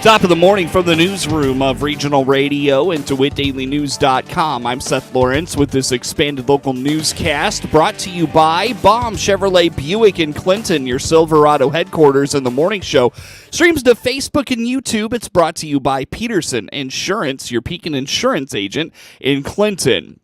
Top of the morning from the newsroom of Regional Radio and DeWittDailyNews.com. I'm Seth Lawrence with this expanded local newscast brought to you by Baum Chevrolet Buick in Clinton, your Silverado headquarters in the morning show. Streams to Facebook and YouTube. It's brought to you by Peterson Insurance, your Pekin Insurance agent in Clinton.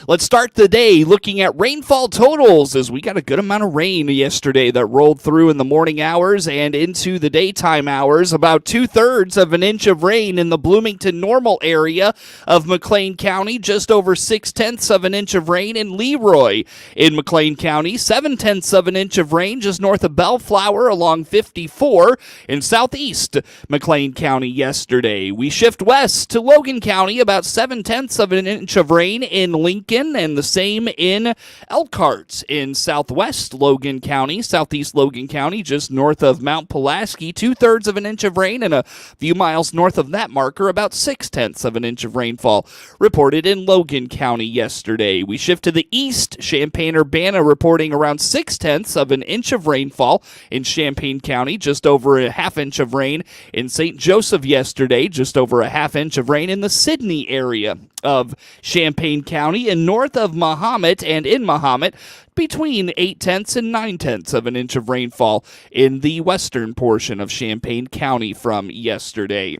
Let's start the day looking at rainfall totals as we got a good amount of rain yesterday that rolled through in the morning hours and into the daytime hours. About 2/3 of an inch of rain in the Bloomington Normal area of McLean County, just over 6/10 of an inch of rain in Leroy in McLean County, 7/10 of an inch of rain just north of Bellflower along 54 in southeast McLean County yesterday. We shift west to Logan County, about 7/10 of an inch of rain in Lincoln, and the same in Elkhart in southwest Logan County, southeast Logan County, just north of Mount Pulaski, 2/3 of an inch of rain, and a few miles north of that marker, about 6/10 of an inch of rainfall reported in Logan County yesterday. We shift to the east, Champaign-Urbana reporting around 6/10 of an inch of rainfall in Champaign County, just over a half inch of rain in St. Joseph yesterday, just over a half inch of rain in the Sidney area of Champaign County, and north of Mahomet and in Mahomet, between 8/10 and 9/10 of an inch of rainfall in the western portion of Champaign County from yesterday.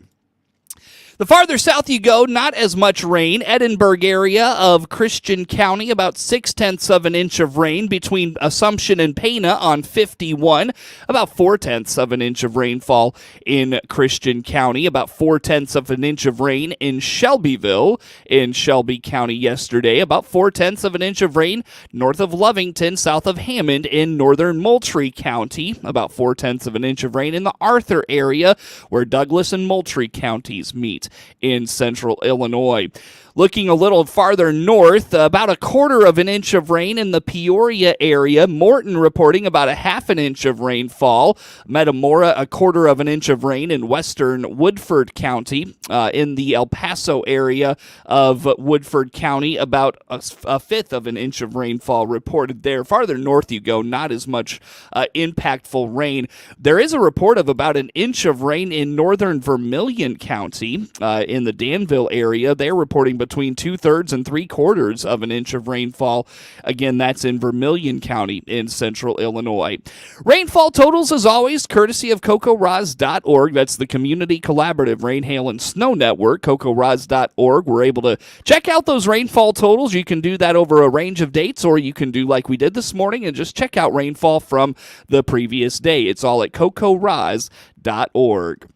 The farther south you go, not as much rain. Edinburgh area of Christian County, about 6/10 of an inch of rain between Assumption and Pana on 51. About 4/10 of an inch of rainfall in Christian County. About 4/10 of an inch of rain in Shelbyville in Shelby County yesterday. About 4/10 of an inch of rain north of Lovington, south of Hammond in northern Moultrie County. About 4/10 of an inch of rain in the Arthur area where Douglas and Moultrie counties meet in central Illinois. Looking a little farther north, about 1/4 of an inch of rain in the Peoria area. Morton reporting about a half an inch of rainfall. Metamora, 1/4 of an inch of rain in western Woodford County. In the El Paso area of Woodford County, about a fifth of an inch of rainfall reported there. Farther north you go, not as much impactful rain. There is a report of about an inch of rain in northern Vermilion County in the Danville area. They're reporting between 2/3 and 3/4 of an inch of rainfall. Again, that's in Vermilion County in central Illinois. Rainfall totals, as always, courtesy of CocoRoz.org. That's the Community Collaborative Rain, Hail, and Snow Network, CocoRoz.org. We're able to check out those rainfall totals. You can do that over a range of dates, or you can do like we did this morning and just check out rainfall from the previous day. It's all at CocoRoz.org.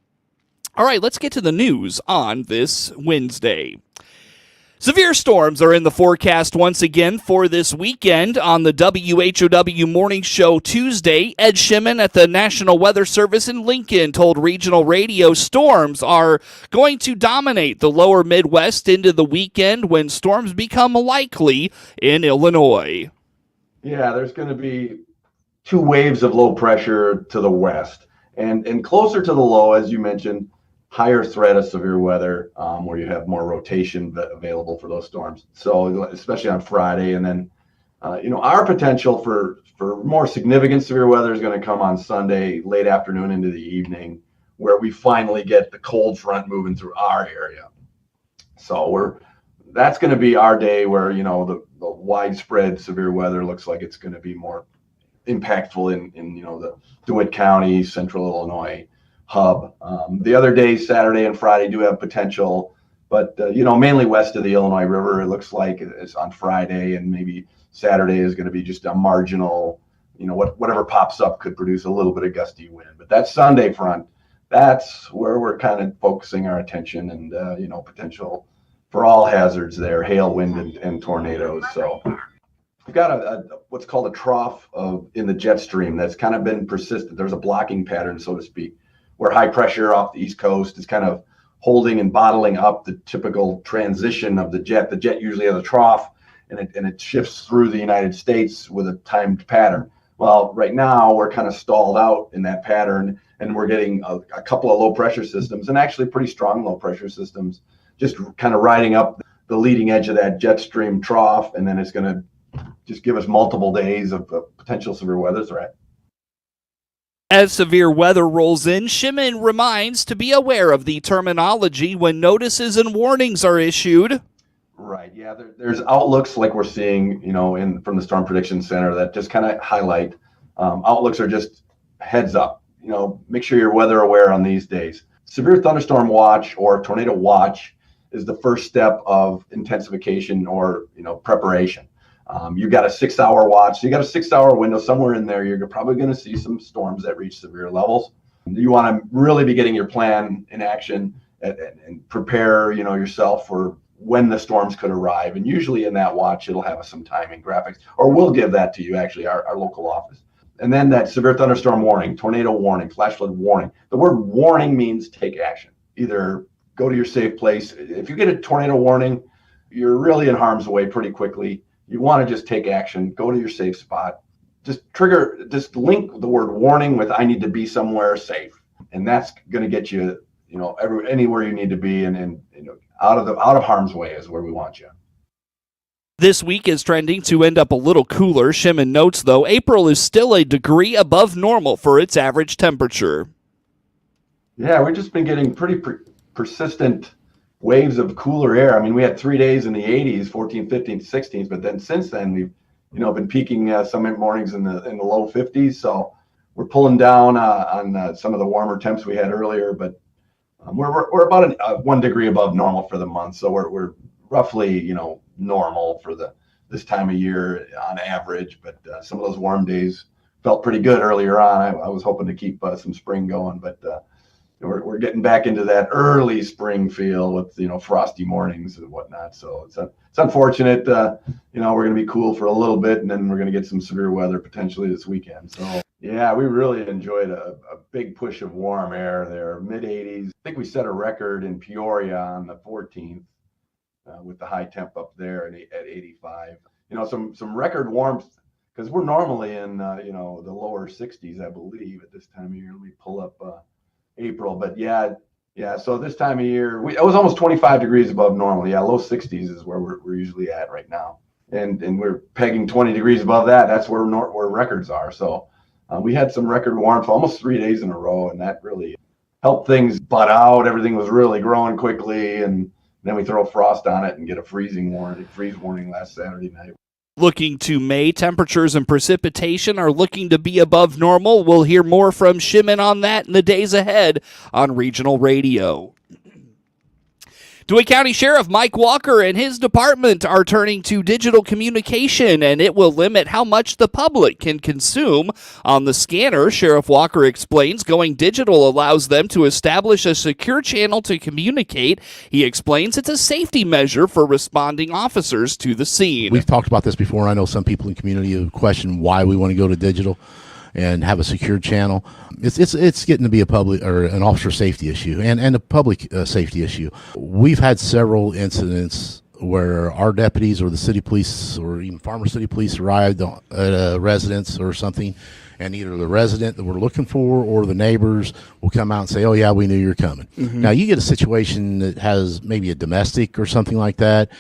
All right, let's get to the news on this Wednesday. Severe storms are in the forecast once again for this weekend on the WHOW Morning Show Tuesday. Ed Shimon at the National Weather Service in Lincoln told Regional Radio storms are going to dominate the lower Midwest into the weekend when storms become likely in Illinois. Yeah, there's going to be 2 waves of low pressure to the west and closer to the low, as you mentioned, higher threat of severe weather where you have more rotation available for those storms. So especially on Friday, and then our potential for more significant severe weather is going to come on Sunday, late afternoon into the evening, where we finally get the cold front moving through our area. So that's going to be our day where the widespread severe weather looks like it's going to be more impactful in the DeWitt County, central Illinois hub. The other days, Saturday and Friday, do have potential, but mainly west of the Illinois River. It looks like it's on Friday, and maybe Saturday is going to be just a marginal, whatever pops up could produce a little bit of gusty wind. But that Sunday front, that's where we're kind of focusing our attention, and potential for all hazards there, hail, wind, and tornadoes. So we've got what's called a trough in the jet stream that's kind of been persistent. There's a blocking pattern, so to speak, where high pressure off the East Coast is kind of holding and bottling up the typical transition of the jet. The jet usually has a trough, and it shifts through the United States with a timed pattern. Well, right now we're kind of stalled out in that pattern, and we're getting a couple of low pressure systems, and actually pretty strong low pressure systems, just kind of riding up the leading edge of that jet stream trough, and then it's going to just give us multiple days of potential severe weather threat. As severe weather rolls in, Shimon reminds to be aware of the terminology when notices and warnings are issued. Right. Yeah. There's outlooks like we're seeing, from the Storm Prediction Center that just kind of highlight. Outlooks are just heads up. Make sure you're weather aware on these days. Severe thunderstorm watch or tornado watch is the first step of intensification or preparation. You've got a 6-hour watch. So you got a 6-hour window somewhere in there. You're probably going to see some storms that reach severe levels. You want to really be getting your plan in action and prepare, yourself for when the storms could arrive. And usually in that watch, it'll have some timing graphics, or we'll give that to you, actually, our local office. And then that severe thunderstorm warning, tornado warning, flash flood warning. The word warning means take action. Either go to your safe place. If you get a tornado warning, you're really in harm's way pretty quickly. You want to just take action, go to your safe spot, just link the word warning with I need to be somewhere safe. And that's going to get you, anywhere you need to be and out of harm's way is where we want you. This week is trending to end up a little cooler. Shimon notes, though, April is still a degree above normal for its average temperature. Yeah, we've just been getting pretty persistent waves of cooler air. I mean, we had 3 days in the 80s, 14, 15, 16s, but then since then we've, been peaking some mornings in the low 50s. So we're pulling down on some of the warmer temps we had earlier, but we're about 1 degree above normal for the month. So we're roughly, normal for this time of year on average. But some of those warm days felt pretty good earlier on. I was hoping to keep some spring going, but we're getting back into that early spring feel with frosty mornings and whatnot. So it's unfortunate. We're going to be cool for a little bit, and then we're going to get some severe weather potentially this weekend. So yeah, we really enjoyed a big push of warm air there, mid 80s. I think we set a record in Peoria on the 14th with the high temp up there at 85. Some record warmth because we're normally in the lower 60s, I believe, at this time of year. Let me pull up April, but yeah. So this time of year, it was almost 25 degrees above normal. Yeah, low 60s is where we're usually at right now, and we're pegging 20 degrees above that. That's where records are. So we had some record warmth almost 3 days in a row, and that really helped things bud out. Everything was really growing quickly, and then we throw frost on it and get a freeze warning last Saturday night. Looking to May, temperatures and precipitation are looking to be above normal. We'll hear more from Shimon on that in the days ahead on Regional Radio. DeWitt County Sheriff Mike Walker and his department are turning to digital communication, and it will limit how much the public can consume on the scanner. Sheriff Walker explains going digital allows them to establish a secure channel to communicate. He explains it's a safety measure for responding officers to the scene. We've talked about this before. I know some people in the community have questioned why we want to go to digital and have a secure channel. It's getting to be a public or an officer safety issue and a public safety issue. We've had several incidents where our deputies or the city police or even Farmer City Police arrived at a residence or something, and either the resident that we're looking for or the neighbors will come out and say, oh yeah, we knew you were coming. Mm-hmm. Now you get a situation that has maybe a domestic or something like that,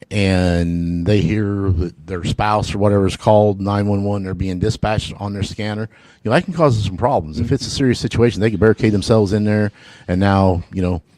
and they hear that their spouse or whatever is called 911, they're being dispatched on their scanner, that can cause some problems. If it's a serious situation, they can barricade themselves in there, and now,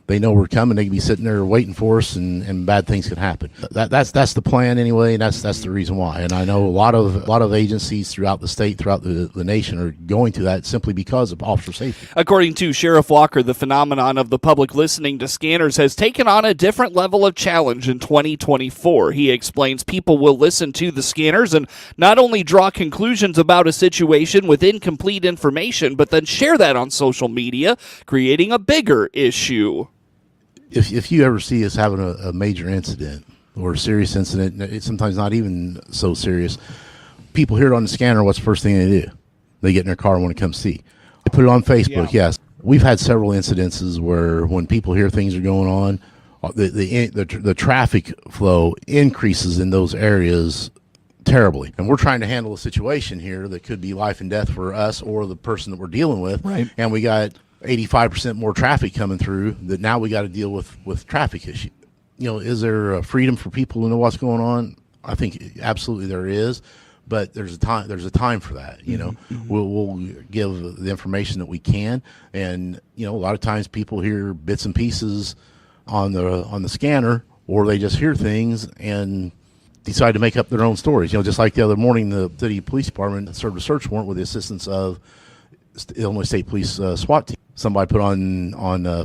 they know we're coming. They can be sitting there waiting for us, and bad things can happen. That's the plan anyway, and that's the reason why. And I know a lot of agencies throughout the state, throughout the nation, are going to that simply because of officer safety. According to Sheriff Walker, the phenomenon of the public listening to scanners has taken on a different level of challenge in 2024. He explains people will listen to the scanners and not only draw conclusions about a situation with incomplete information, but then share that on social media, creating a bigger issue. If you ever see us having a major incident or a serious incident, it's sometimes not even so serious, people hear it on the scanner, what's the first thing they do? They get in their car and want to come see. They put it on Facebook, yes. We've had several incidences where when people hear things are going on, the traffic flow increases in those areas terribly. And we're trying to handle a situation here that could be life and death for us or the person that we're dealing with. Right. And we got 85% more traffic coming through that now we got to deal with traffic issue. Is there a freedom for people to know what's going on? I think absolutely there is, but there's a time for that. We'll give the information that we can, and a lot of times people hear bits and pieces on the scanner, or they just hear things and decide to make up their own stories. Just like the other morning, the city police department served a search warrant with the assistance of Illinois State Police SWAT team. Somebody put on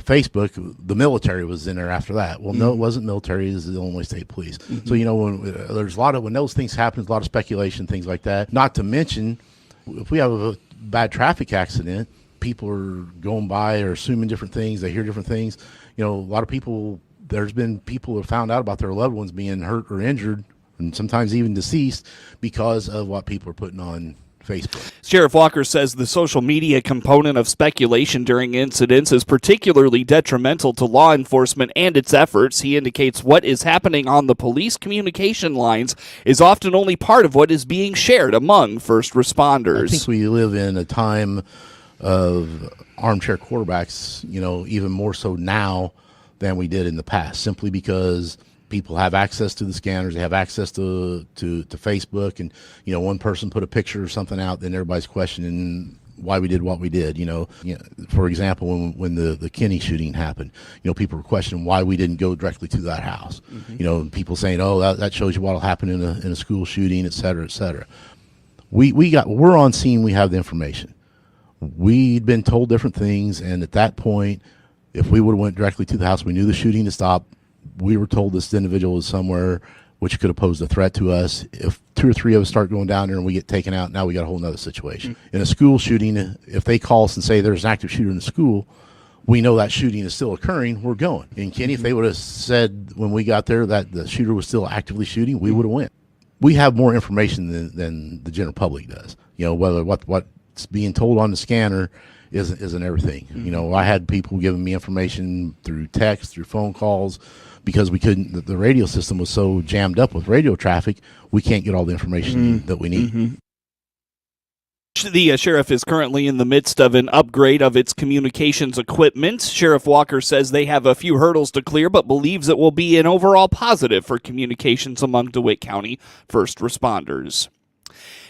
Facebook, the military was in there after that. Well, no, it wasn't military. It was the Illinois State Police. So when there's when those things happen, a lot of speculation, things like that. Not to mention, if we have a bad traffic accident, people are going by or assuming different things. They hear different things. A lot of people. There's been people who have found out about their loved ones being hurt or injured, and sometimes even deceased, because of what people are putting on Facebook. Sheriff Walker says the social media component of speculation during incidents is particularly detrimental to law enforcement and its efforts. He indicates what is happening on the police communication lines is often only part of what is being shared among first responders. I think we live in a time of armchair quarterbacks, even more so now than we did in the past, simply because people have access to the scanners, they have access to Facebook, and one person put a picture or something out, then everybody's questioning why we did what we did. For example, when the Kinney shooting happened, people were questioning why we didn't go directly to that house. People saying, "Oh, that shows you what'll happen in a school shooting, et cetera, et cetera." We're on scene. We have the information. We'd been told different things, and at that point, if we would have went directly to the house, we knew the shooting had stopped. We were told this individual was somewhere, which could have posed a threat to us. If 2 or 3 of us start going down there and we get taken out, now we got a whole nother situation. In a school shooting, if they call us and say there's an active shooter in the school, we know that shooting is still occurring, we're going. In Kenny, if they would have said when we got there that the shooter was still actively shooting, we would have went. We have more information than the general public does. Whether what's being told on the scanner isn't everything. I had people giving me information through text, through phone calls, because we couldn't. The radio system was so jammed up with radio traffic, we can't get all the information that we need. The sheriff is currently in the midst of an upgrade of its communications equipment. Sheriff Walker says they have a few hurdles to clear, but believes it will be an overall positive for communications among DeWitt County first responders.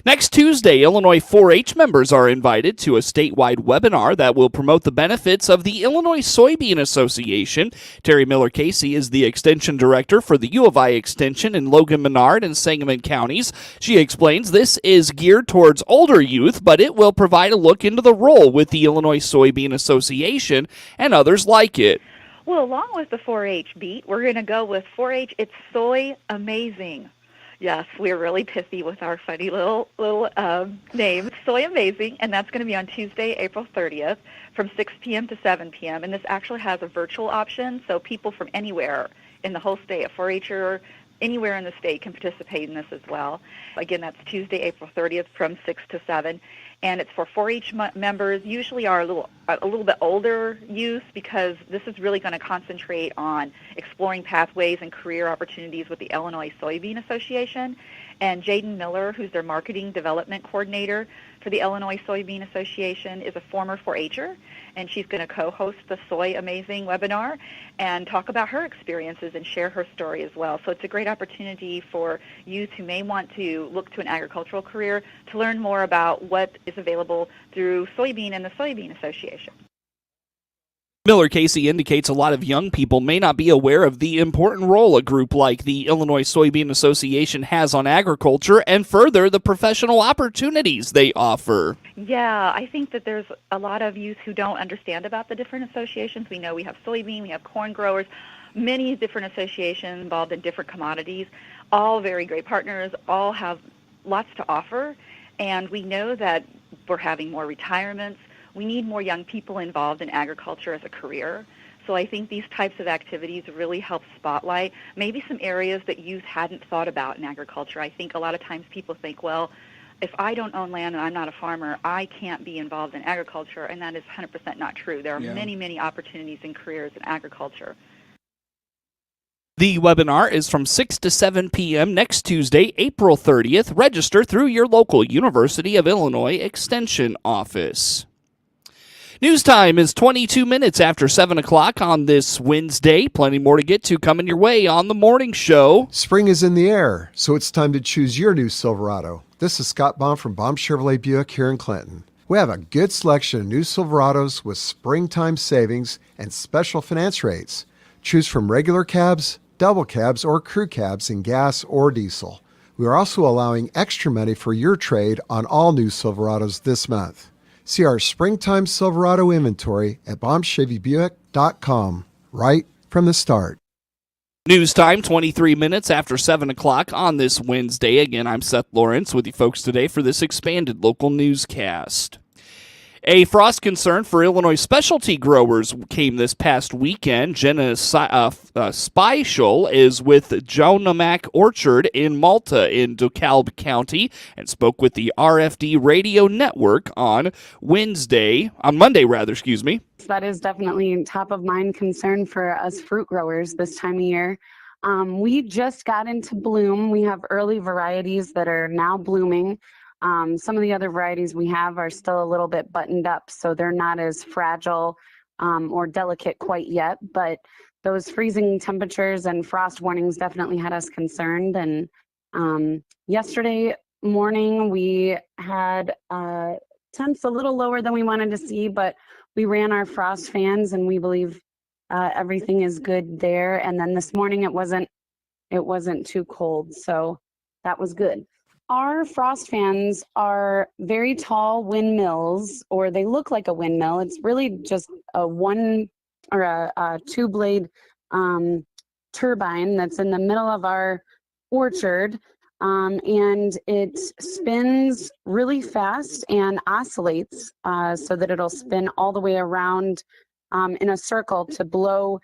Next Tuesday, Illinois 4-H members are invited to a statewide webinar that will promote the benefits of the Illinois Soybean Association. Terry Miller-Casey is the Extension Director for the U of I Extension in Logan, Menard, and Sangamon counties. She explains this is geared towards older youth, but it will provide a look into the role with the Illinois Soybean Association and others like it. Well, along with the 4-H beat, we're going to go with 4-H, it's Soy Amazing. Yes, we're really pithy with our funny little name, Soy Amazing, and that's going to be on Tuesday, April 30th from 6 p.m. to 7 p.m., and this actually has a virtual option, so people from anywhere in the whole state, a 4-H'er, anywhere in the state can participate in this as well. Again, that's Tuesday, April 30th from 6 to 7, and it's for 4-H members, usually are a little bit older youth, because this is really going to concentrate on exploring pathways and career opportunities with the Illinois Soybean Association. And Jaden Miller, who's their marketing development coordinator for the Illinois Soybean Association, is a former 4-H'er, and she's going to co-host the Soy Amazing webinar and talk about her experiences and share her story as well. So it's a great opportunity for youth who may want to look to an agricultural career to learn more about what is available through soybean and the Soybean Association. Miller-Casey indicates a lot of young people may not be aware of the important role a group like the Illinois Soybean Association has on agriculture, and further, the professional opportunities they offer. Yeah, I think that there's a lot of youth who don't understand about the different associations. We know we have soybean, we have corn growers, many different associations involved in different commodities, all very great partners, all have lots to offer, and we know that we're having more retirements. We need more young people involved in agriculture as a career. So I think these types of activities really help spotlight maybe some areas that youth hadn't thought about in agriculture. I think a lot of times people think, well, if I don't own land and I'm not a farmer, I can't be involved in agriculture, and that is 100% not true. There are many, many opportunities and careers in agriculture. The webinar is from 6 to 7 p.m. next Tuesday, April 30th. Register through your local University of Illinois Extension office. News time is 22 minutes after 7 o'clock on this Wednesday. Plenty more to get to coming your way on the morning show. Spring is in the air, so it's time to choose your new Silverado. This is Scott Baum from Baum Chevrolet Buick here in Clinton. We have a good selection of new Silverados with springtime savings and special finance rates. Choose from regular cabs, double cabs, or crew cabs in gas or diesel. We are also allowing extra money for your trade on all new Silverados this month. See our springtime Silverado inventory at BaumChevyBuick.com right from the start. News time, 23 minutes after 7 o'clock on this Wednesday. Again, I'm Seth Lawrence with you folks today for this expanded local newscast. A frost concern for Illinois specialty growers came this past weekend. Jenna Speichel is with Jonamak Orchard in Malta in DeKalb County and spoke with the RFD Radio Network on Monday. That is definitely top of mind concern for us fruit growers this time of year. We just got into bloom. We have early varieties that are now blooming. Some of the other varieties we have are still a little bit buttoned up, so they're not as fragile or delicate quite yet. But those freezing temperatures and frost warnings definitely had us concerned. And yesterday morning we had temps a little lower than we wanted to see, but we ran our frost fans and we believe everything is good there. And then this morning it wasn't too cold, so that was good. Our frost fans are very tall windmills, or they look like a windmill. It's really just a two-blade turbine that's in the middle of our orchard, and it spins really fast and oscillates so that it'll spin all the way around in a circle to blow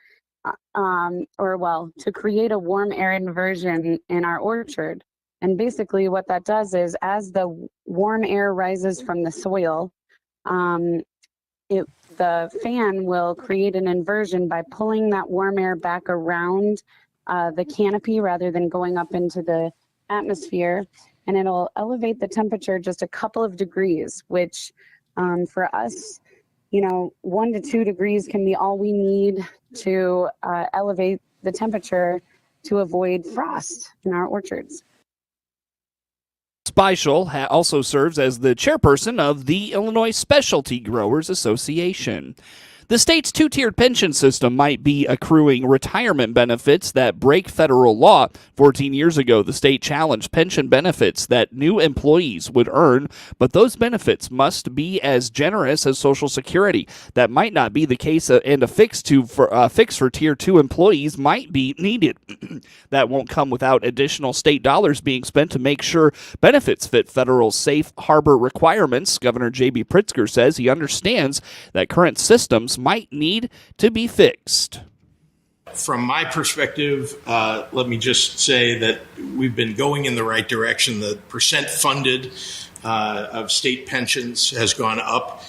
to create a warm air inversion in our orchard. And basically what that does is as the warm air rises from the soil, the fan will create an inversion by pulling that warm air back around the canopy rather than going up into the atmosphere. And it'll elevate the temperature just a couple of degrees, which for us, 1 to 2 degrees can be all we need to elevate the temperature to avoid frost in our orchards. Speichel also serves as the chairperson of the Illinois Specialty Growers Association. The state's two-tiered pension system might be accruing retirement benefits that break federal law. 14 years ago, the state challenged pension benefits that new employees would earn, but those benefits must be as generous as Social Security. That might not be the case, and a fix for Tier 2 employees might be needed. That won't come without additional state dollars being spent to make sure benefits fit federal safe harbor requirements. Governor J.B. Pritzker says he understands that current systems might need to be fixed. From my perspective, let me just say that we've been going in the right direction. The percent funded of state pensions has gone up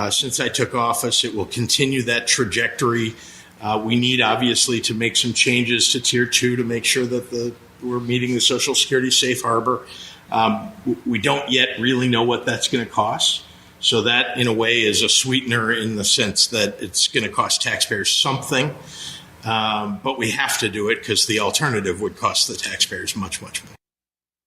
since I took office. It will continue that trajectory. We need, obviously, to make some changes to Tier 2 to make sure that we're meeting the Social Security safe harbor. We don't yet really know what that's going to cost. So that, in a way, is a sweetener in the sense that it's going to cost taxpayers something. But we have to do it because the alternative would cost the taxpayers much, much more.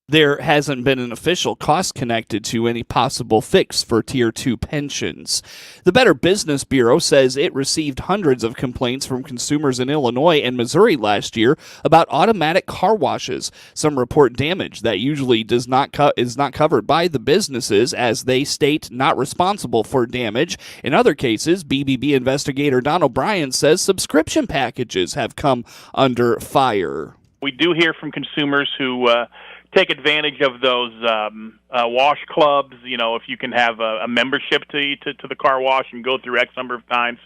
There hasn't been an official cost connected to any possible fix for Tier 2 pensions. The Better Business Bureau says it received hundreds of complaints from consumers in Illinois and Missouri last year about automatic car washes. Some report damage that usually is not covered by the businesses, as they state not responsible for damage. In other cases, BBB investigator Don O'Brien says subscription packages have come under fire. We do hear from consumers who take advantage of those wash clubs. If you can have a membership to the car wash and go through X number of times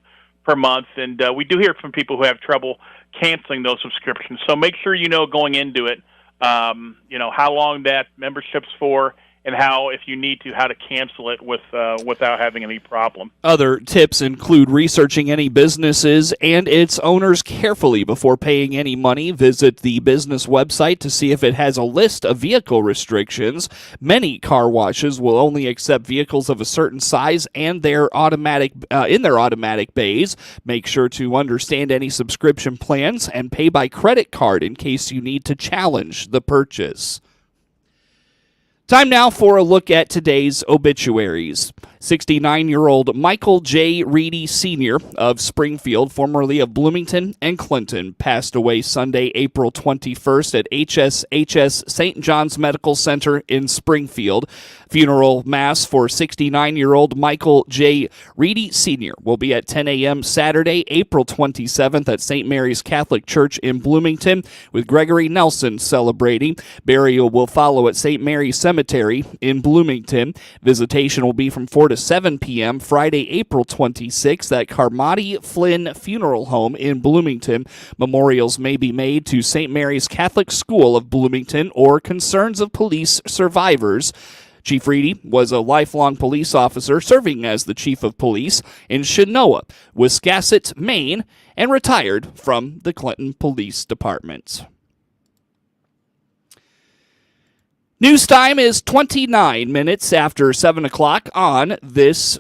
per month. And we do hear from people who have trouble canceling those subscriptions. So make sure going into it, how long that membership's for, and how, if you need to, how to cancel it without having any problem. Other tips include researching any businesses and its owners carefully before paying any money. Visit the business website to see if it has a list of vehicle restrictions. Many car washes will only accept vehicles of a certain size and their automatic bays. Make sure to understand any subscription plans and pay by credit card in case you need to challenge the purchase. Time now for a look at today's obituaries. 69-year-old Michael J. Reedy Sr. of Springfield, formerly of Bloomington and Clinton, passed away Sunday, April 21st at HSHS St. John's Medical Center in Springfield. Funeral mass for 69-year-old Michael J. Reedy Sr. will be at 10 a.m. Saturday, April 27th at St. Mary's Catholic Church in Bloomington, with Gregory Nelson celebrating. Burial will follow at St. Mary's Cemetery in Bloomington. Visitation will be from 4 to 7 p.m. Friday, April 26th at Carmody Flynn Funeral Home in Bloomington. Memorials may be made to St. Mary's Catholic School of Bloomington or Concerns of Police Survivors. Chief Reedy was a lifelong police officer serving as the chief of police in Chenoa, Wiscasset, Maine, and retired from the Clinton Police Department. News time is 29 minutes after 7 o'clock on this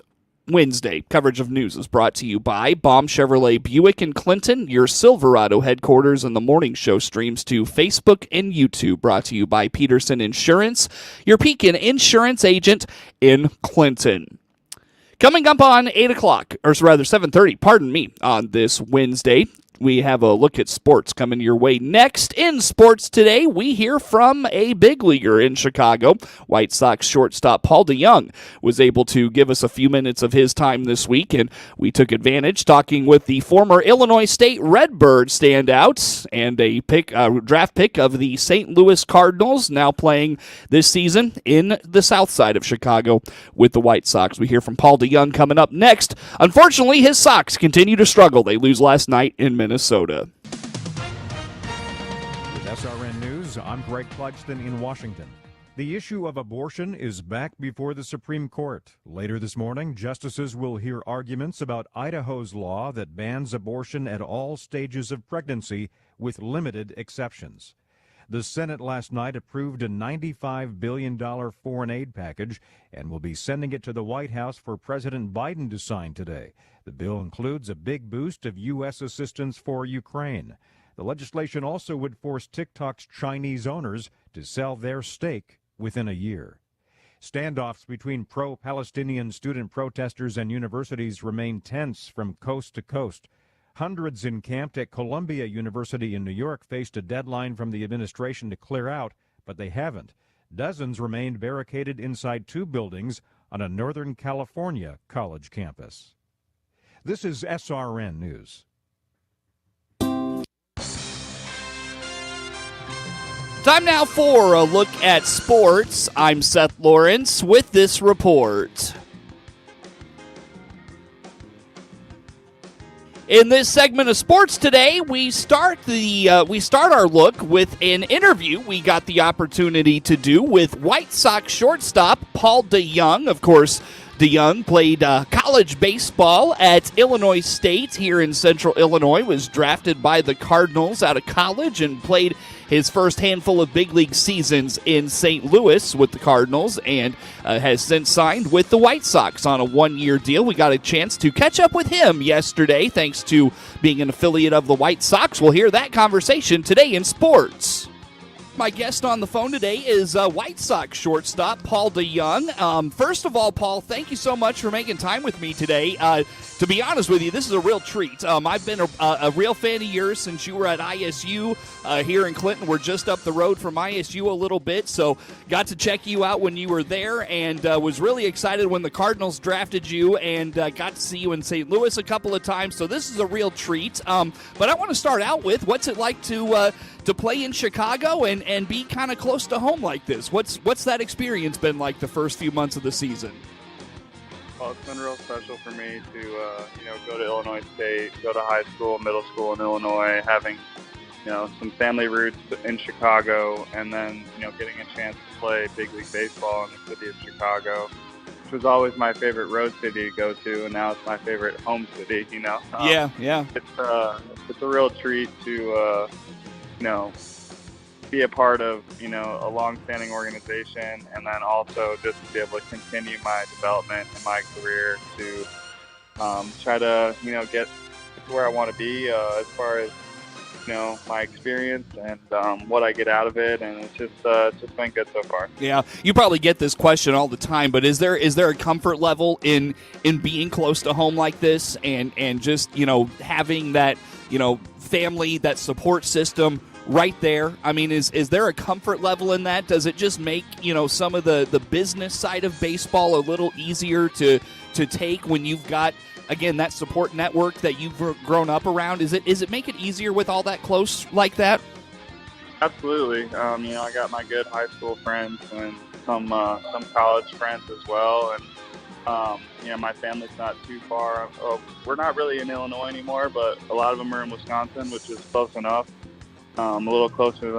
Wednesday. Coverage of news is brought to you by Baum Chevrolet Buick in Clinton, your Silverado headquarters, and the morning show streams to Facebook and YouTube. Brought to you by Peterson Insurance, your Pekin Insurance agent in Clinton. Coming up on 8 o'clock, or rather 7:30, pardon me, on this Wednesday, we have a look at sports coming your way. Next in sports today, we hear from a big leaguer in Chicago. White Sox shortstop Paul DeYoung was able to give us a few minutes of his time this week, and we took advantage talking with the former Illinois State Redbird standout and a draft pick of the St. Louis Cardinals, now playing this season in the south side of Chicago with the White Sox. We hear from Paul DeYoung coming up next. Unfortunately, his Sox continue to struggle. They lose last night in Minnesota. With SRN News, I'm Greg Clugston in Washington. The issue of abortion is back before the Supreme Court. Later this morning, justices will hear arguments about Idaho's law that bans abortion at all stages of pregnancy with limited exceptions. The Senate last night approved a $95 billion foreign aid package and will be sending it to the White House for President Biden to sign today. The bill includes a big boost of U.S. assistance for Ukraine. The legislation also would force TikTok's Chinese owners to sell their stake within a year. Standoffs between pro-Palestinian student protesters and universities remain tense from coast to coast. Hundreds encamped at Columbia University in New York faced a deadline from the administration to clear out, but they haven't. Dozens remained barricaded inside two buildings on a Northern California college campus. This is SRN News. Time now for a look at sports. I'm Seth Lawrence with this report. In this segment of sports today, we start our look with an interview we got the opportunity to do with White Sox shortstop Paul DeYoung. Of course, DeYoung played college baseball at Illinois State here in Central Illinois, was drafted by the Cardinals out of college, and played his first handful of big league seasons in St. Louis with the Cardinals, and has since signed with the White Sox on a one-year deal. We got a chance to catch up with him yesterday, thanks to being an affiliate of the White Sox. We'll hear that conversation today in sports. My guest on the phone today is White Sox shortstop Paul DeYoung. First of all, Paul, thank you so much for making time with me today. To be honest with you, this is a real treat. I've been a real fan of yours since you were at ISU here in Clinton. We're just up the road from ISU a little bit, so got to check you out when you were there, and was really excited when the Cardinals drafted you, and got to see you in St. Louis a couple of times, so this is a real treat. But I want to start out with, what's it like to play in Chicago and be kind of close to home like this? What's that experience been like the first few months of the season? Well, it's been real special for me to go to Illinois State, go to high school, middle school in Illinois, having some family roots in Chicago, and then getting a chance to play big league baseball in the city of Chicago, which was always my favorite road city to go to, and now it's my favorite home city. Yeah. It's a real treat to be a part of, a long-standing organization, and then also just to be able to continue my development in my career to try to, get to where I want to be as far as my experience and what I get out of it, and it's just been good so far. Yeah, you probably get this question all the time, but is there a comfort level in being close to home like this, and just having that family, that support system right there? I mean, is there a comfort level in that? Does it just make some of the business side of baseball a little easier to take when you've got, again, that support network that you've grown up around? Is it make it easier with all that close like that? Absolutely. I got my good high school friends and some college friends as well, and my family's not too far. We're not really in Illinois anymore, but a lot of them are in Wisconsin, which is close enough. A little closer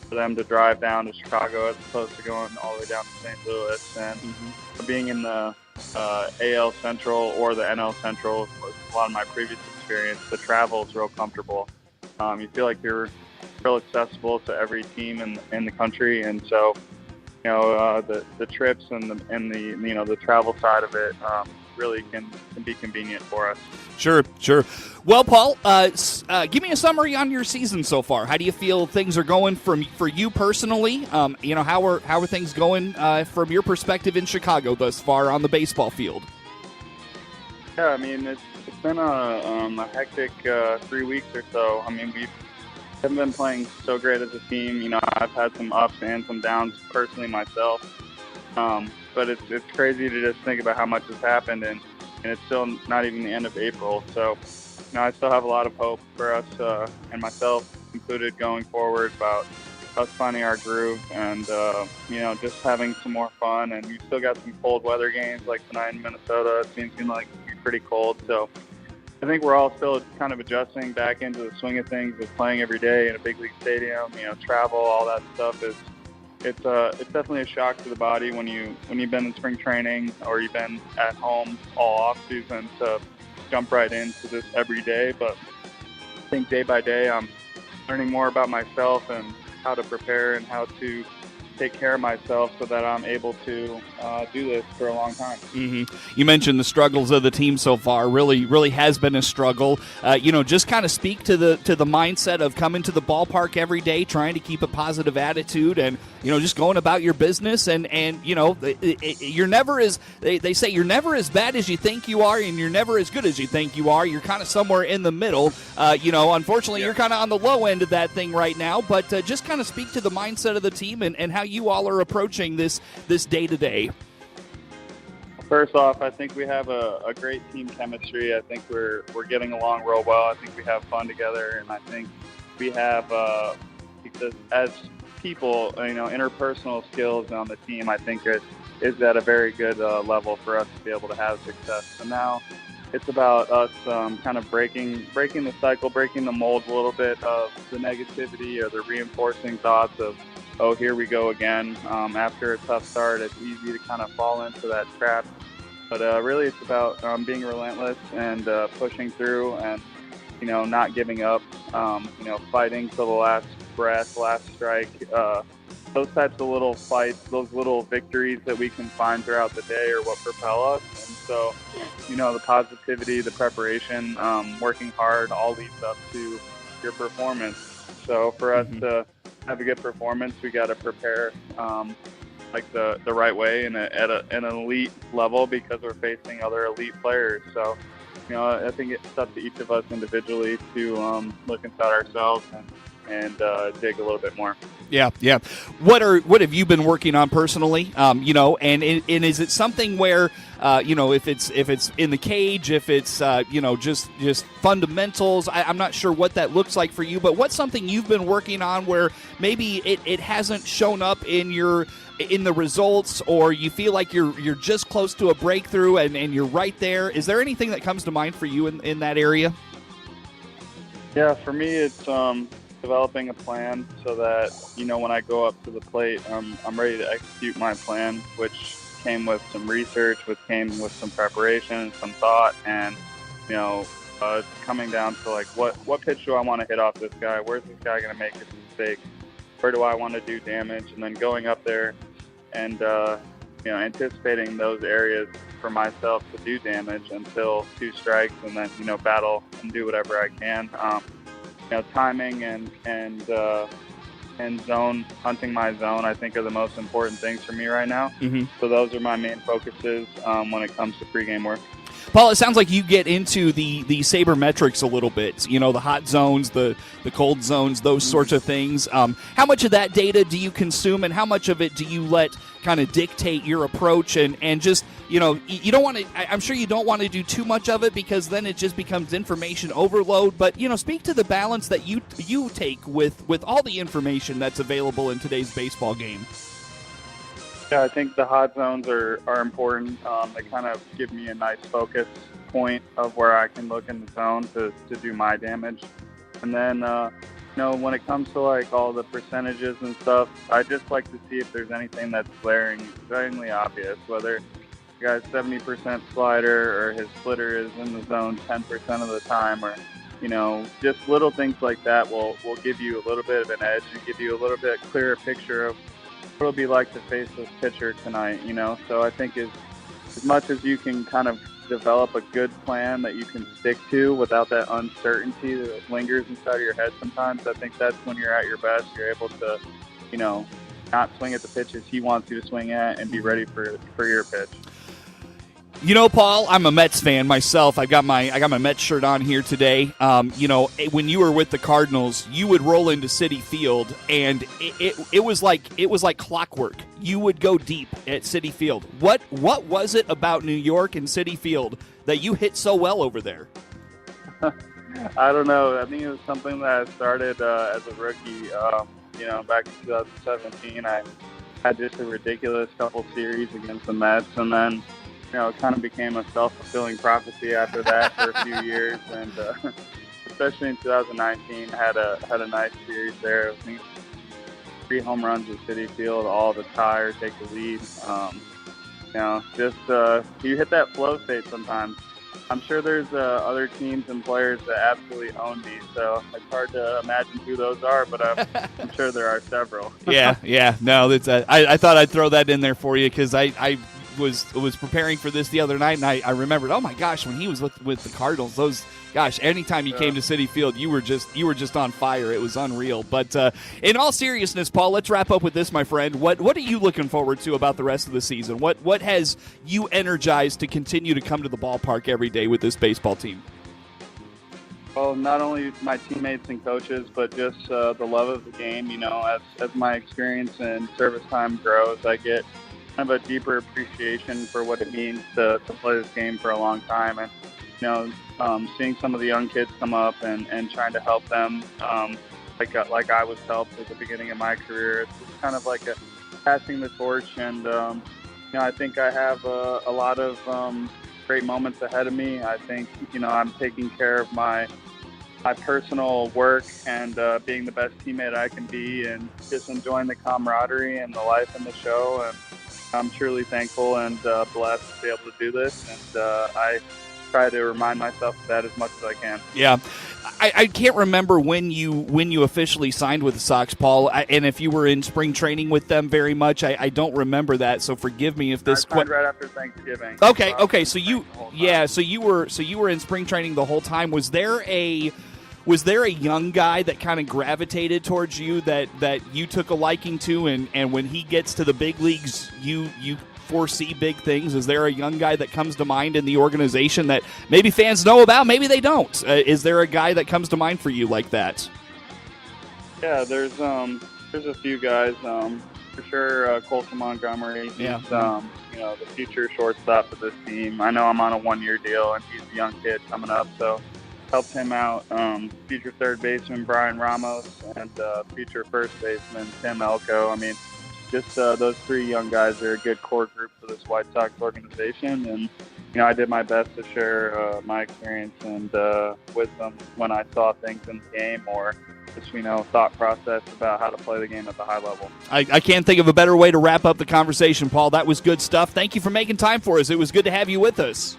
for them to drive down to Chicago as opposed to going all the way down to St. Louis. And being in the AL Central or the NL Central was a lot of my previous experience. The travel is real comfortable. You feel like you're real accessible to every team in the country, and so the trips and the travel side of it really can be convenient for us. Sure. Well, Paul, give me a summary on your season so far. How do you feel things are going for you personally? How are things going from your perspective in Chicago thus far on the baseball field? Yeah, I mean, it's been a hectic 3 weeks or so. I mean, we haven't been playing so great as a team. I've had some ups and some downs personally myself. But it's crazy to just think about how much has happened, and it's still not even the end of April. So, I still have a lot of hope for us, and myself included, going forward about us finding our groove and, just having some more fun. And we still got some cold weather games like tonight in Minnesota. It seems like it's pretty cold. So I think we're all still kind of adjusting back into the swing of things of playing every day in a big league stadium, travel, all that stuff it's definitely a shock to the body when you've been in spring training or you've been at home all off season to jump right into this every day. But I think day by day I'm learning more about myself and how to prepare and how to take care of myself so that I'm able to do this for a long time. Mm-hmm. You mentioned the struggles of the team so far. Really has been a struggle. Just kind of speak to the mindset of coming to the ballpark every day, trying to keep a positive attitude, and just going about your business. And you're never as they say you're never as bad as you think you are, and you're never as good as you think you are. You're kind of somewhere in the middle. Unfortunately, you're kind of on the low end of that thing right now. But just kind of speak to the mindset of the team and how you all are approaching this day to day. First off, I think we have a great team chemistry. I think we're getting along real well. I think we have fun together, and I think we have because as people, interpersonal skills on the team, I think it is at a very good level for us to be able to have success. So now it's about us kind of breaking the cycle, breaking the mold a little bit of the negativity or the reinforcing thoughts of, oh, here we go again. After a tough start, it's easy to kind of fall into that trap. But really it's about being relentless and pushing through and, not giving up, fighting till the last breath, last strike. Those types of little fights, those little victories that we can find throughout the day are what propel us. And so, the positivity, the preparation, working hard all leads up to your performance. So for us to have a good performance, we got to prepare the right way and at an elite level because we're facing other elite players. So, I think it's up to each of us individually to look inside ourselves and dig a little bit more. Yeah. What have you been working on personally? And is it something where if it's in the cage, if it's just fundamentals? I'm not sure what that looks like for you, but what's something you've been working on where maybe it hasn't shown up in the results, or you feel like you're just close to a breakthrough and you're right there? Is there anything that comes to mind for you in that area? Yeah, for me, it's developing a plan so that, when I go up to the plate, I'm ready to execute my plan, which came with some research, which came with some preparation, some thought, and, coming down to what pitch do I want to hit off this guy? Where's this guy going to make his mistake? Where do I want to do damage? And then going up there and, anticipating those areas for myself to do damage until 2 strikes, and then, battle and do whatever I can. timing and zone, hunting my zone, I think are the most important things for me right now. So those are my main focuses when it comes to pregame work. Paul, it sounds like you get into the sabermetrics a little bit, the hot zones, the cold zones, those sorts of things. How much of that data do you consume, and how much of it do you let kind of dictate your approach and just, you don't want to, I'm sure you don't want to do too much of it because then it just becomes information overload, but, speak to the balance that you take with all the information that's available in today's baseball game. Yeah, I think the hot zones are important. They kind of give me a nice focus point of where I can look in the zone to do my damage. And then, when it comes to like all the percentages and stuff, I just like to see if there's anything that's glaringly obvious, whether the guy's 70% slider or his splitter is in the zone 10% of the time, or just little things like that will give you a little bit of an edge and give you a little bit clearer picture of what it'll be like to face this pitcher tonight, So I think as much as you can kind of develop a good plan that you can stick to without that uncertainty that lingers inside of your head sometimes, I think that's when you're at your best. You're able to, not swing at the pitches he wants you to swing at and be ready for your pitch. Paul, I'm a Mets fan myself. I got my Mets shirt on here today. When you were with the Cardinals, you would roll into Citi Field, and it was like clockwork. You would go deep at Citi Field. What was it about New York and Citi Field that you hit so well over there? I don't know. I think it was something that I started as a rookie. Back in 2017, I had just a ridiculous couple series against the Mets, and then it kind of became a self-fulfilling prophecy after that for a few years, and especially in 2019, had a nice series there. I think 3 home runs at Citi Field, all the tie or take the lead. You hit that flow state sometimes. I'm sure there's other teams and players that absolutely own these, so it's hard to imagine who those are, but I'm sure there are several. Yeah. No, that's I thought I'd throw that in there for you because I was preparing for this the other night, and I remembered, oh my gosh, when he was with the Cardinals, anytime you came to Citi Field, you were just on fire. It was unreal. But in all seriousness, Paul, let's wrap up with this, my friend. What are you looking forward to about the rest of the season? What has you energized to continue to come to the ballpark every day with this baseball team? Well, not only my teammates and coaches, but just the love of the game. As my experience and service time grows, I get kind of a deeper appreciation for what it means to play this game for a long time. And, seeing some of the young kids come up and trying to help them like I was helped at the beginning of my career. It's just kind of like a passing the torch. And, I think I have a lot of great moments ahead of me. I think, I'm taking care of my personal work and being the best teammate I can be and just enjoying the camaraderie and the life in the show. And I'm truly thankful and blessed to be able to do this, and I try to remind myself of that as much as I can. Yeah, I can't remember when you officially signed with the Sox, Paul, and if you were in spring training with them very much. I don't remember that, so forgive me if this. I signed right after Thanksgiving. Okay, so you were in spring training the whole time. Was there a young guy that kind of gravitated towards you that you took a liking to, and when he gets to the big leagues, you foresee big things? Is there a young guy that comes to mind in the organization that maybe fans know about, maybe they don't? Is there a guy that comes to mind for you like that? Yeah, there's a few guys. For sure, Colton Montgomery. He's the future shortstop of this team. I know I'm on a 1-year deal, and he's a young kid coming up, so helped him out. Future third baseman Brian Ramos and future first baseman Tim Elko. I mean, just those 3 young guys are a good core group for this White Sox organization, and I did my best to share my experience and wisdom when I saw things in the game, or just thought process about how to play the game at the high level. I can't think of a better way to wrap up the conversation, Paul. That was good stuff. Thank you for making time for us. It was good to have you with us.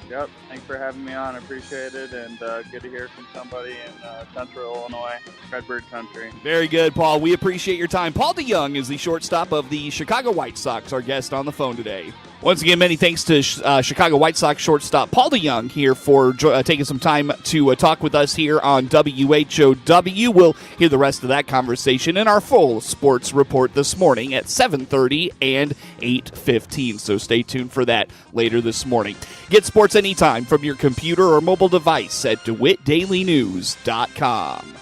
Yep, thanks for having me on. I appreciate it, and good to hear from somebody in Central Illinois, Redbird Country. Very good, Paul. We appreciate your time. Paul DeYoung is the shortstop of the Chicago White Sox, our guest on the phone today. Once again, many thanks to Chicago White Sox shortstop Paul DeYoung here for taking some time to talk with us here on WHOW. We'll hear the rest of that conversation in our full sports report this morning at 7:30 and 8:15. So stay tuned for that later this morning. Get sports anytime from your computer or mobile device at DeWittDailyNews.com.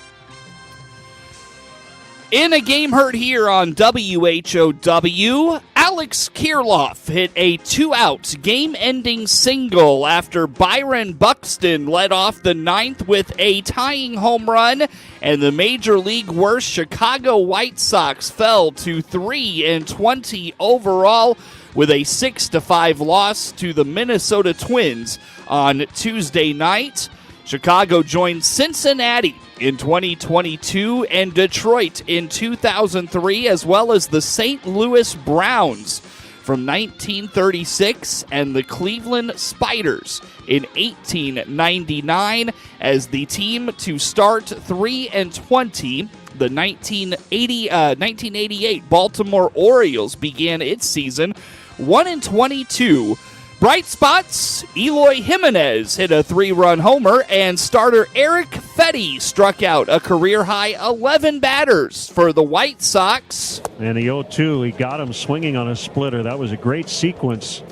In a game heard here on WHOW, Alex Kirilloff hit a 2-out game-ending single after Byron Buxton led off the ninth with a tying home run, and the Major League worst Chicago White Sox fell to 3-20 overall with a 6-5 loss to the Minnesota Twins on Tuesday night. Chicago joined Cincinnati in 2022 and Detroit in 2003, as well as the St. Louis Browns from 1936 and the Cleveland Spiders in 1899 as the team to start 3-20. The 1988 Baltimore Orioles began its season 1-22. Bright spots, Eloy Jimenez hit a 3-run homer, and starter Eric Fetty struck out a career-high 11 batters for the White Sox. And the 0-2, he got him swinging on a splitter. That was a great sequence.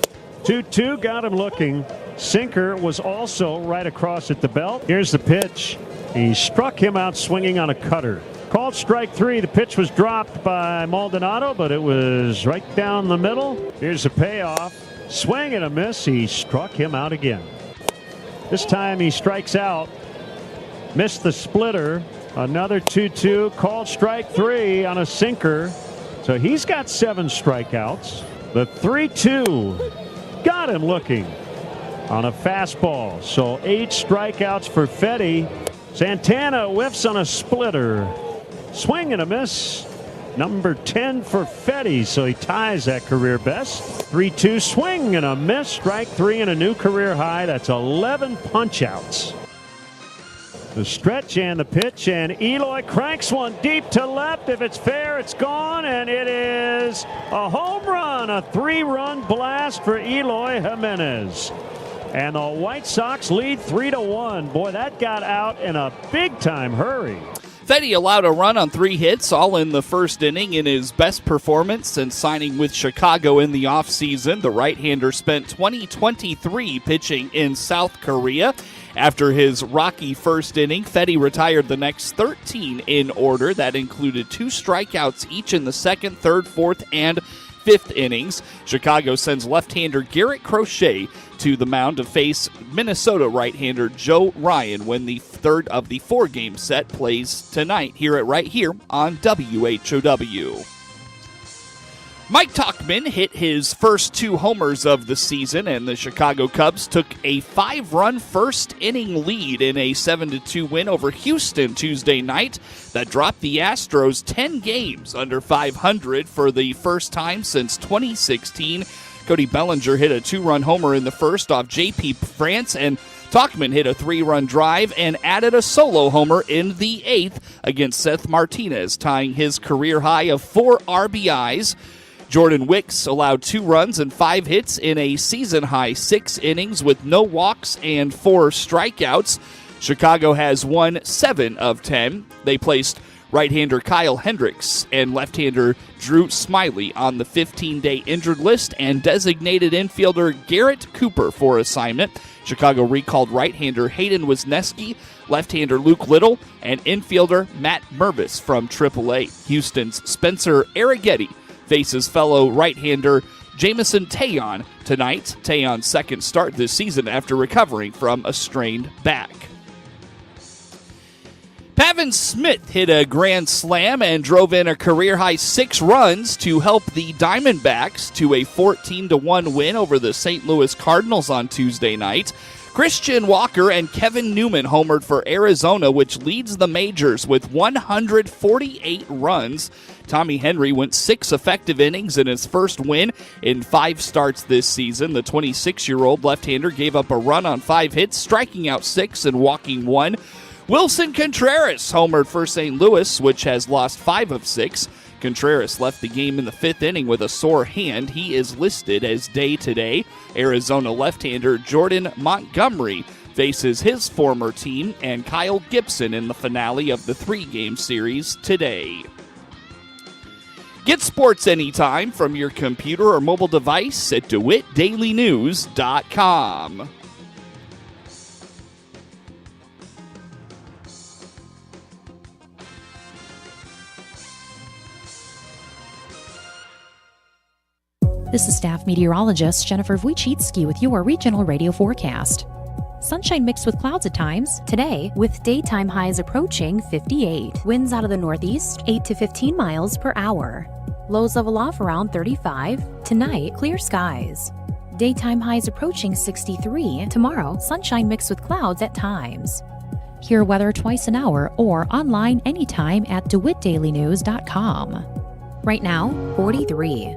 2-2, got him looking. Sinker was also right across at the belt. Here's the pitch. He struck him out swinging on a cutter. Called strike 3. The pitch was dropped by Maldonado, but it was right down the middle. Here's the payoff. Swing and a miss. He struck him out again. This time he strikes out. Missed the splitter. Another 2-2. Called strike 3 on a sinker. So he's got 7 strikeouts. The 3-2 got him looking on a fastball. So 8 strikeouts for Fetty. Santana whiffs on a splitter. Swing and a miss. Number 10 for Fetty, so he ties that career best. 3-2 swing and a miss. Strike 3 and a new career high. That's 11 punch-outs. The stretch and the pitch, and Eloy cranks one deep to left. If it's fair, it's gone, and it is a home run. A 3-run blast for Eloy Jimenez. And the White Sox lead 3-1. Boy, that got out in a big-time hurry. Fetty allowed a run on 3 hits, all in the first inning, in his best performance since signing with Chicago in the offseason. The right-hander spent 2023 pitching in South Korea. After his rocky first inning, Fetty retired the next 13 in order. That included 2 strikeouts each in the second, third, fourth, and 5th innings. Chicago sends left-hander Garrett Crochet to the mound to face Minnesota right-hander Joe Ryan when the third of the 4-game set plays tonight right here on WHOW. Mike Tauchman hit his first 2 homers of the season, and the Chicago Cubs took a 5-run first-inning lead in a 7-2 win over Houston Tuesday night that dropped the Astros 10 games under 500 for the first time since 2016. Cody Bellinger hit a 2-run homer in the first off J.P. France, and Tauchman hit a 3-run drive and added a solo homer in the 8th against Seth Martinez, tying his career high of 4 RBIs. Jordan Wicks allowed 2 runs and 5 hits in a season-high 6 innings with no walks and 4 strikeouts. Chicago has won 7 of 10. They placed right-hander Kyle Hendricks and left-hander Drew Smiley on the 15-day injured list and designated infielder Garrett Cooper for assignment. Chicago recalled right-hander Hayden Wisniewski, left-hander Luke Little, and infielder Matt Mervis from AAA. Houston's Spencer Arrighetti faces fellow right-hander Jameson Taillon tonight. Taillon's second start this season after recovering from a strained back. Pavin Smith hit a grand slam and drove in a career-high 6 runs to help the Diamondbacks to a 14-1 win over the St. Louis Cardinals on Tuesday night. Christian Walker and Kevin Newman homered for Arizona, which leads the majors with 148 runs. Tommy Henry went 6 effective innings in his first win in 5 starts this season. The 26-year-old left-hander gave up a run on 5 hits, striking out 6 and walking 1. Wilson Contreras homered for St. Louis, which has lost 5 of 6. Contreras left the game in the 5th inning with a sore hand. He is listed as day-to-day. Arizona left-hander Jordan Montgomery faces his former team and Kyle Gibson in the finale of the 3-game series today. Get sports anytime from your computer or mobile device at DeWittDailyNews.com. This is staff meteorologist Jennifer Wojcicki with your regional radio forecast. Sunshine mixed with clouds at times today, with daytime highs approaching 58. Winds out of the northeast, 8 to 15 miles per hour. Lows level off around 35. Tonight, clear skies. Daytime highs approaching 63. Tomorrow, sunshine mixed with clouds at times. Hear weather twice an hour or online anytime at DeWittDailyNews.com. Right now, 43.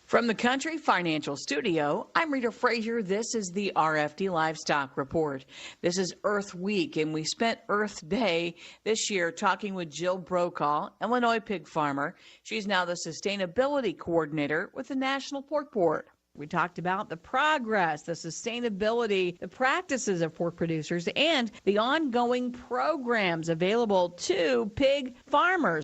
From the Country Financial Studio, I'm Rita Frazier. This is the RFD Livestock Report. This is Earth Week, and we spent Earth Day this year talking with Jill Brokaw, Illinois pig farmer. She's now the Sustainability Coordinator with the National Pork Board. We talked about the progress, the sustainability, the practices of pork producers, and the ongoing programs available to pig farmers.